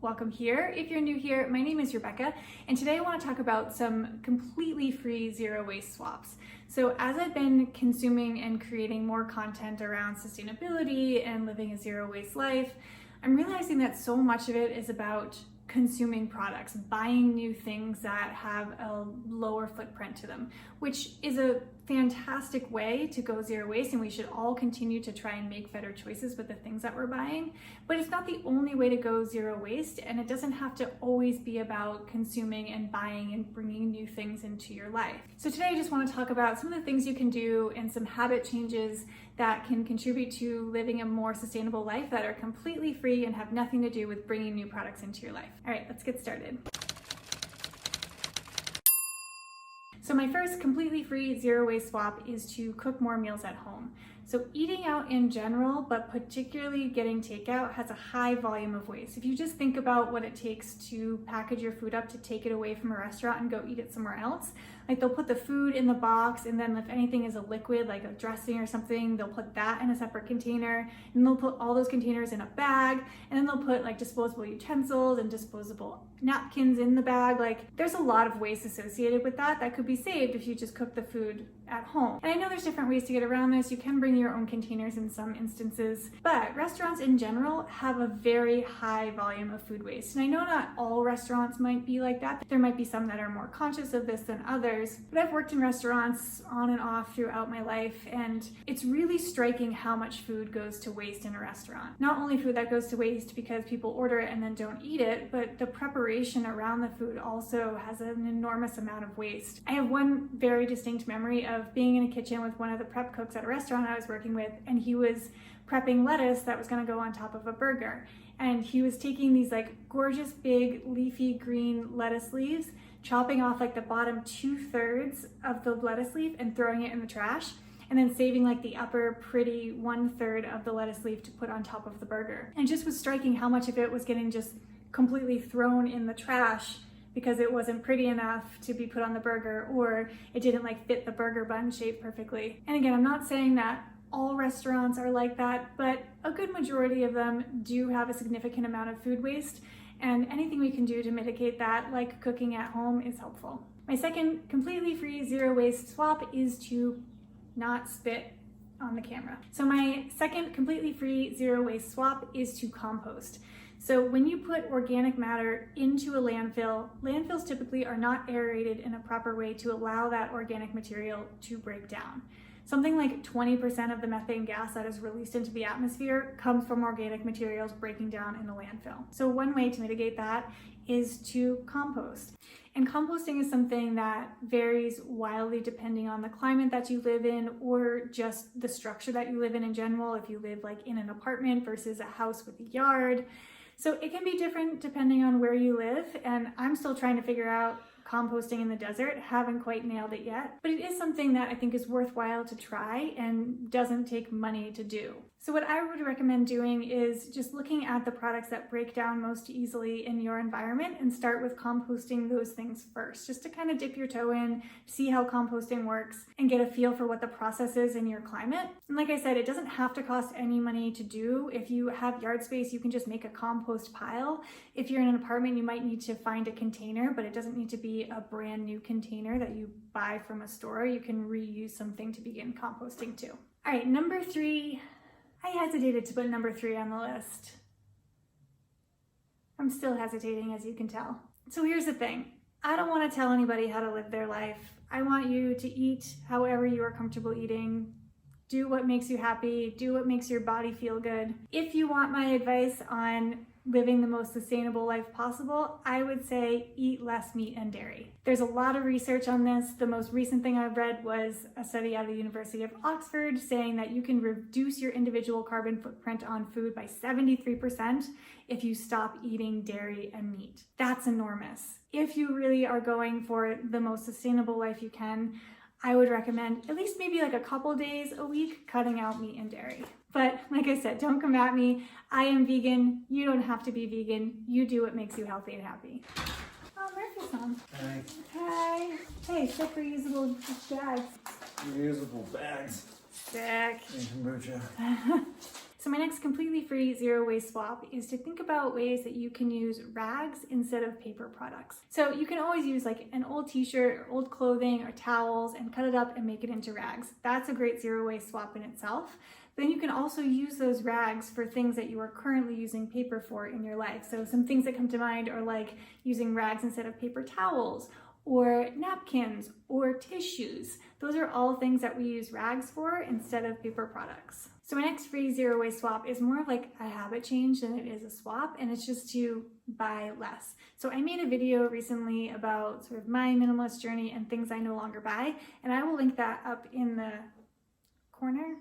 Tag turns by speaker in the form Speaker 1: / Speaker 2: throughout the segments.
Speaker 1: welcome here. If you're new here, my name is Rebecca, and today I want to talk about some completely free zero waste swaps. So as I've been consuming and creating more content around sustainability and living a zero waste life, I'm realizing that so much of it is about consuming products, buying new things that have a lower footprint to them, which is a fantastic way to go zero waste, and we should all continue to try and make better choices with the things that we're buying. But it's not the only way to go zero waste, and it doesn't have to always be about consuming and buying and bringing new things into your life. So today I just want to talk about some of the things you can do and some habit changes that can contribute to living a more sustainable life that are completely free and have nothing to do with bringing new products into your life. All right, let's get started. So my first completely free zero waste swap is to cook more meals at home. So eating out in general, but particularly getting takeout, has a high volume of waste. If you just think about what it takes to package your food up to take it away from a restaurant and go eat it somewhere else, like they'll put the food in the box, and then if anything is a liquid, like a dressing or something, they'll put that in a separate container, and they'll put all those containers in a bag, and then they'll put like disposable utensils and disposable napkins in the bag. Like there's a lot of waste associated with that could be saved if you just cook the food at home. And I know there's different ways to get around this. You can bring your own containers in some instances, but restaurants in general have a very high volume of food waste. And I know not all restaurants might be like that. There might be some that are more conscious of this than others, but I've worked in restaurants on and off throughout my life, and it's really striking how much food goes to waste in a restaurant. Not only food that goes to waste because people order it and then don't eat it, but the preparation around the food also has an enormous amount of waste. I have one very distinct memory of being in a kitchen with one of the prep cooks at a restaurant I was working with, and he was prepping lettuce that was going to go on top of a burger. And he was taking these like gorgeous big leafy green lettuce leaves, chopping off like the bottom 2/3 of the lettuce leaf and throwing it in the trash, and then saving like the upper pretty 1/3 of the lettuce leaf to put on top of the burger. And it just was striking how much of it was getting just completely thrown in the trash because it wasn't pretty enough to be put on the burger, or it didn't like fit the burger bun shape perfectly. And again, I'm not saying that all restaurants are like that, but a good majority of them do have a significant amount of food waste, and anything we can do to mitigate that, like cooking at home, is helpful. My second completely free zero waste swap is to not spit on the camera. So my second completely free zero waste swap is to compost. So when you put organic matter into a landfill, landfills typically are not aerated in a proper way to allow that organic material to break down. Something like 20% of the methane gas that is released into the atmosphere comes from organic materials breaking down in a landfill. So one way to mitigate that is to compost. And composting is something that varies wildly depending on the climate that you live in, or just the structure that you live in general, if you live like in an apartment versus a house with a yard. So it can be different depending on where you live, and I'm still trying to figure out composting in the desert. Haven't quite nailed it yet, but it is something that I think is worthwhile to try and doesn't take money to do. So what I would recommend doing is just looking at the products that break down most easily in your environment and start with composting those things first, just to kind of dip your toe in, see how composting works, and get a feel for what the process is in your climate. And like I said, it doesn't have to cost any money to do. If you have yard space, you can just make a compost pile. If you're in an apartment, you might need to find a container, but it doesn't need to be a brand new container that you buy from a store. You can reuse something to begin composting too. All right, number 3. I hesitated to put number 3 on the list. I'm still hesitating, as you can tell. So here's the thing. I don't want to tell anybody how to live their life. I want you to eat however you are comfortable eating. Do what makes you happy. Do what makes your body feel good. If you want my advice on living the most sustainable life possible, I would say eat less meat and dairy. There's a lot of research on this. The most recent thing I've read was a study out of the University of Oxford saying that you can reduce your individual carbon footprint on food by 73% if you stop eating dairy and meat. That's enormous. If you really are going for the most sustainable life you can, I would recommend at least maybe like a couple days a week cutting out meat and dairy. But like I said, don't come at me. I am vegan. You don't have to be vegan. You do what makes you healthy and happy. Oh, Murphy's on.
Speaker 2: Hey.
Speaker 1: Hi. Hey, sick reusable bags.
Speaker 2: Reusable bags.
Speaker 1: Sick.
Speaker 2: And kombucha.
Speaker 1: So my next completely free zero waste swap is to think about ways that you can use rags instead of paper products. So you can always use like an old t-shirt or old clothing or towels and cut it up and make it into rags. That's a great zero waste swap in itself. Then you can also use those rags for things that you are currently using paper for in your life. So some things that come to mind are like using rags instead of paper towels, or napkins, or tissues. Those are all things that we use rags for instead of paper products. So my next free zero waste swap is more of like a habit change than it is a swap, and it's just to buy less. So I made a video recently about sort of my minimalist journey and things I no longer buy, and I will link that up in the corner.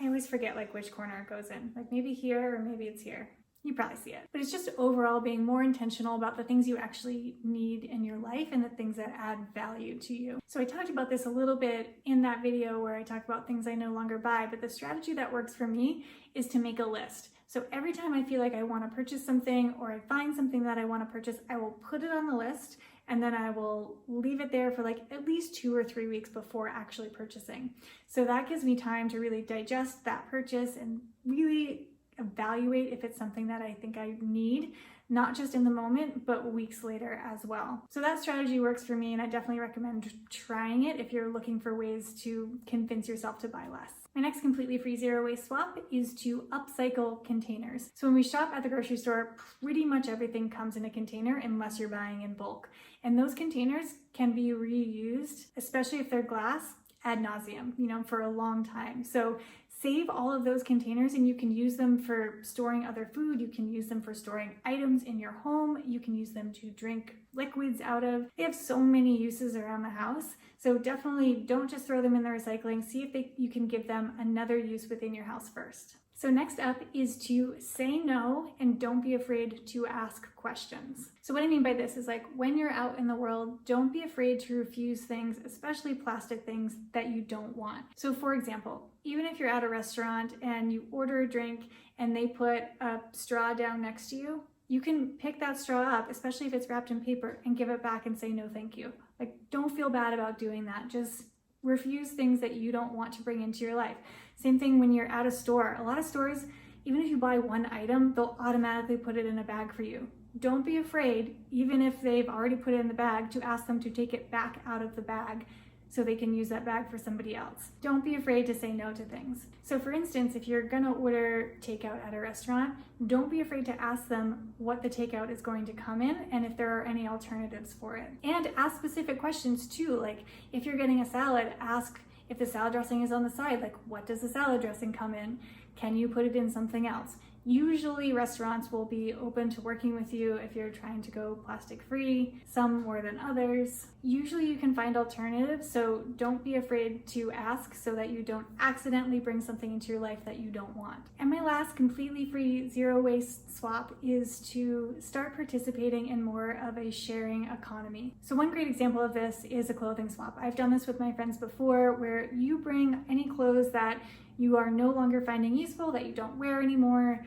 Speaker 1: I always forget like which corner it goes in, like maybe here or maybe it's here. You probably see it. But it's just overall being more intentional about the things you actually need in your life and the things that add value to you. So I talked about this a little bit in that video where I talked about things I no longer buy, but the strategy that works for me is to make a list. So every time I feel like I want to purchase something or I find something that I want to purchase, I will put it on the list and then I will leave it there for like at least 2 or 3 weeks before actually purchasing. So that gives me time to really digest that purchase and really evaluate if it's something that I think I need, not just in the moment, but weeks later as well. So that strategy works for me, and I definitely recommend trying it if you're looking for ways to convince yourself to buy less. My next completely free zero waste swap is to upcycle containers. So when we shop at the grocery store, pretty much everything comes in a container unless you're buying in bulk. And those containers can be reused, especially if they're glass, ad nauseum, for a long time. So save all of those containers and you can use them for storing other food. You can use them for storing items in your home. You can use them to drink liquids out of. They have so many uses around the house. So definitely don't just throw them in the recycling. See if you can give them another use within your house first. So next up is to say no and don't be afraid to ask questions. So what I mean by this is like when you're out in the world, don't be afraid to refuse things, especially plastic things that you don't want. So for example, even if you're at a restaurant and you order a drink and they put a straw down next to you, you can pick that straw up, especially if it's wrapped in paper, and give it back and say no thank you. Like don't feel bad about doing that. Just refuse things that you don't want to bring into your life. Same thing when you're at a store. A lot of stores, even if you buy one item, they'll automatically put it in a bag for you. Don't be afraid, even if they've already put it in the bag, to ask them to take it back out of the bag so they can use that bag for somebody else. Don't be afraid to say no to things. So for instance, if you're gonna order takeout at a restaurant, don't be afraid to ask them what the takeout is going to come in and if there are any alternatives for it. And ask specific questions too, like if you're getting a salad, ask if the salad dressing is on the side, like what does the salad dressing come in? Can you put it in something else? Usually restaurants will be open to working with you if you're trying to go plastic free, some more than others. Usually you can find alternatives, so don't be afraid to ask so that you don't accidentally bring something into your life that you don't want. And my last completely free zero waste swap is to start participating in more of a sharing economy. So one great example of this is a clothing swap. I've done this with my friends before, where you bring any clothes that you are no longer finding useful, that you don't wear anymore,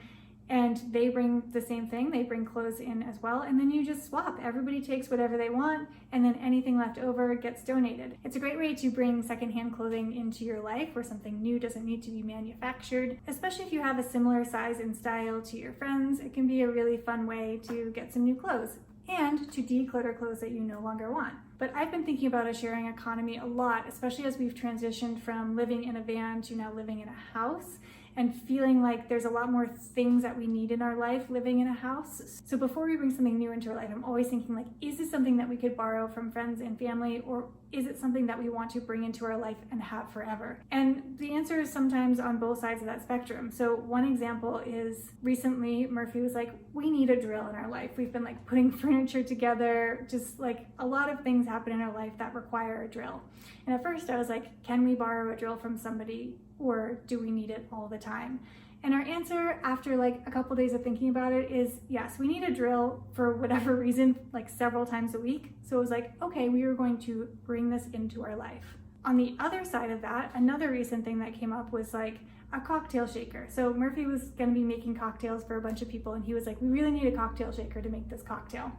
Speaker 1: and they bring the same thing. They bring clothes in as well, and then you just swap. Everybody takes whatever they want, and then anything left over gets donated. It's a great way to bring secondhand clothing into your life where something new doesn't need to be manufactured, especially if you have a similar size and style to your friends. It can be a really fun way to get some new clothes and to declutter clothes that you no longer want. But I've been thinking about a sharing economy a lot, especially as we've transitioned from living in a van to now living in a house, and feeling like there's a lot more things that we need in our life living in a house. So before we bring something new into our life, I'm always thinking like, is this something that we could borrow from friends and family, or is it something that we want to bring into our life and have forever? And the answer is sometimes on both sides of that spectrum. So one example is recently Murphy was like, we need a drill in our life. We've been like putting furniture together, just like a lot of things happen in our life that require a drill. And at first I was like, can we borrow a drill from somebody, or do we need it all the time? And our answer after like a couple days of thinking about it is yes, we need a drill for whatever reason, like several times a week. So it was like, okay, we are going to bring this into our life. On the other side of that, another recent thing that came up was like a cocktail shaker. So Murphy was gonna be making cocktails for a bunch of people, and he was like, we really need a cocktail shaker to make this cocktail.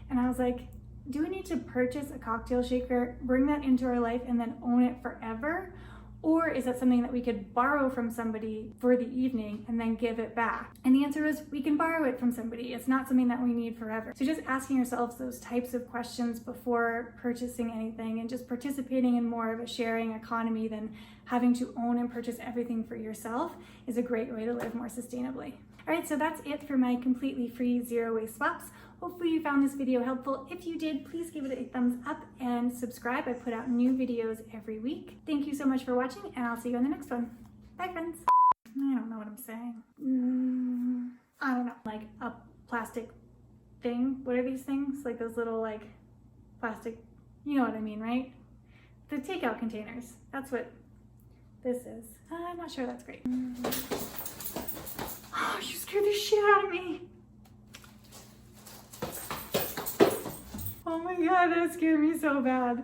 Speaker 1: And I was like, do we need to purchase a cocktail shaker, bring that into our life, and then own it forever? Or is that something that we could borrow from somebody for the evening and then give it back? And the answer is we can borrow it from somebody. It's not something that we need forever. So just asking yourselves those types of questions before purchasing anything and just participating in more of a sharing economy than having to own and purchase everything for yourself is a great way to live more sustainably. All right, so that's it for my completely free zero waste swaps. Hopefully you found this video helpful. If you did, please give it a thumbs up and subscribe. I put out new videos every week. Thank you so much for watching, and I'll see you in the next one. Bye, friends. I don't know what I'm saying. I don't know. Like a plastic thing. What are these things? Like those little like plastic, you know what I mean, right? The takeout containers. That's what this is. I'm not sure that's great. Oh, you scared the shit out of me. Oh my God, that scared me so bad.